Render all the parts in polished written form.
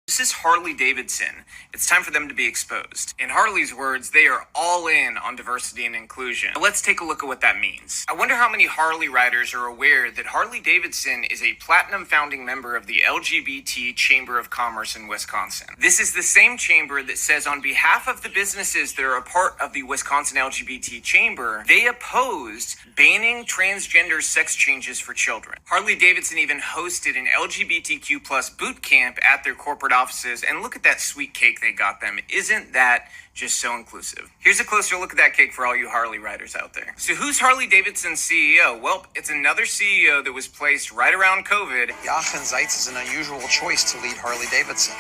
This is Harley-Davidson. It's time for them to be exposed. In Harley's words, they are all in on diversity and inclusion. Now let's take a look at what that means. I wonder how many Harley riders are aware that Harley-Davidson is a platinum founding member of the LGBT Chamber of Commerce in Wisconsin. This is the same chamber that says on behalf of the businesses that are a part of the Wisconsin LGBT Chamber, they opposed banning transgender sex changes for children. Harley-Davidson even hosted an LGBTQ plus boot camp at their corporate offices, and look at that sweet cake they got them. Isn't that just so inclusive? Here's a closer look at that cake for all you Harley riders out there. So who's Harley-Davidson's CEO? Well, it's another CEO that was placed right around COVID. Jochen Zeitz is an unusual choice to lead Harley-Davidson.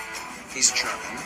He's German.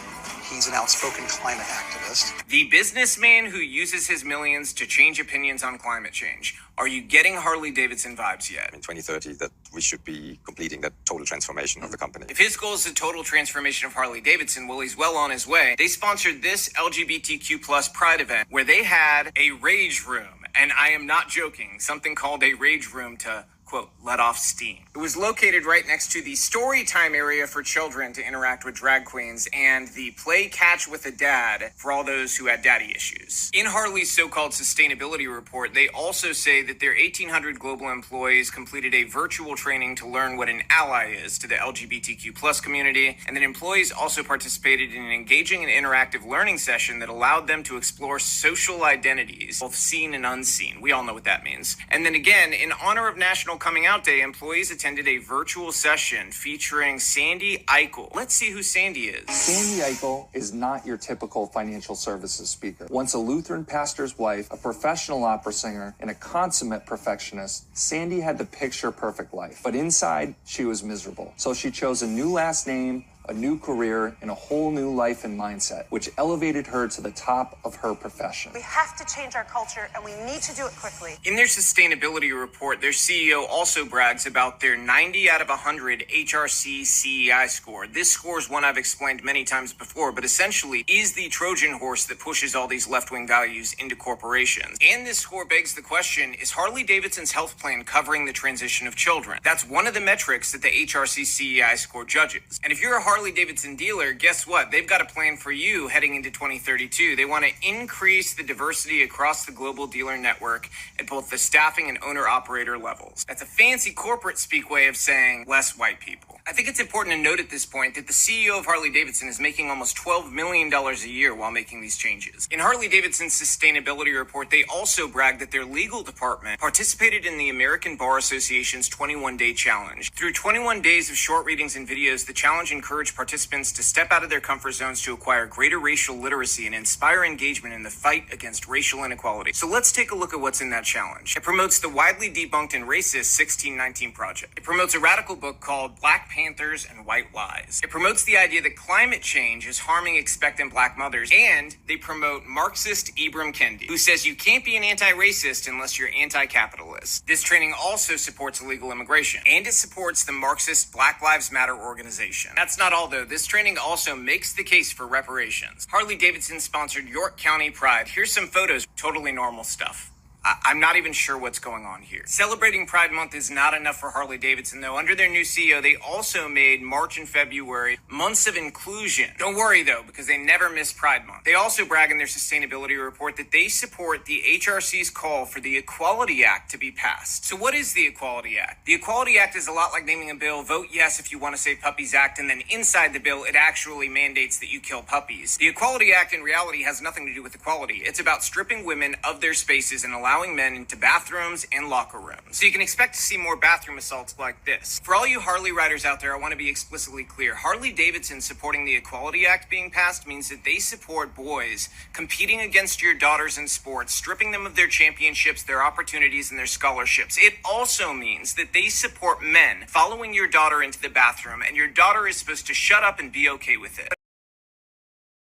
He's an outspoken climate activist. The businessman who uses his millions to change opinions on climate change. Are you getting Harley-Davidson vibes yet? In 2030, that we should be completing that total transformation of the company. If his goal is the total transformation of Harley-Davidson, well, he's well on his way. They sponsored this LGBTQ plus Pride event where they had a rage room. And I am not joking, something called a rage room to, quote, let off steam. It was located right next to the story time area for children to interact with drag queens and the play catch with a dad for all those who had daddy issues. In Harley's so-called sustainability report, they also say that their 1,800 global employees completed a virtual training to learn what an ally is to the LGBTQ plus community, and that employees also participated in an engaging and interactive learning session that allowed them to explore social identities, both seen and unseen. We all know what that means. And then again, in honor of National Coming Out Day, employees attended a virtual session featuring Sandy Eichel. Let's see who Sandy is. Sandy Eichel is not your typical financial services speaker. Once a Lutheran pastor's wife, a professional opera singer, and a consummate perfectionist, Sandy had the picture-perfect life. But inside, she was miserable. So she chose a new last name, a new career, and a whole new life and mindset, which elevated her to the top of her profession. We have to change our culture, and we need to do it quickly. In their sustainability report, their CEO also brags about their 90 out of 100 HRC CEI score. This score is one I've explained many times before, but essentially is the Trojan horse that pushes all these left-wing values into corporations. And this score begs the question, is Harley-Davidson's health plan covering the transition of children? That's one of the metrics that the HRC CEI score judges. And if you're a Harley-Davidson dealer, guess what? They've got a plan for you heading into 2032. They want to increase the diversity across the global dealer network at both the staffing and owner-operator levels. That's a fancy corporate speak way of saying less white people. I think it's important to note at this point that the CEO of Harley-Davidson is making almost $12 million a year while making these changes. In Harley-Davidson's sustainability report, they also bragged that their legal department participated in the American Bar Association's 21-day challenge. Through 21 days of short readings and videos, the challenge encouraged participants to step out of their comfort zones to acquire greater racial literacy and inspire engagement in the fight against racial inequality. So let's take a look at what's in that challenge. It promotes the widely debunked and racist 1619 Project. It promotes a radical book called Black Panthers and White Lies. It promotes the idea that climate change is harming expectant black mothers, and they promote Marxist Ibram Kendi, who says you can't be an anti-racist unless you're anti-capitalist. This training also supports illegal immigration, and it supports the Marxist Black Lives Matter organization. That's not all though. This training also makes the case for reparations. Harley-Davidson sponsored York County Pride. Here's some photos, totally normal stuff. I'm not even sure what's going on here. Celebrating Pride Month is not enough for Harley-Davidson, though. Under their new CEO, they also made March and February months of inclusion. Don't worry, though, because they never miss Pride Month. They also brag in their sustainability report that they support the HRC's call for the Equality Act to be passed. So what is the Equality Act? The Equality Act is a lot like naming a bill, vote yes if you want to say Puppies Act, and then inside the bill, it actually mandates that you kill puppies. The Equality Act in reality has nothing to do with equality. It's about stripping women of their spaces and allowing men into bathrooms and locker rooms. So you can expect to see more bathroom assaults like this. For all you Harley riders out there, I want to be explicitly clear. Harley-Davidson supporting the Equality Act being passed means that they support boys competing against your daughters in sports, stripping them of their championships, their opportunities, and their scholarships. It also means that they support men following your daughter into the bathroom, and your daughter is supposed to shut up and be okay with it.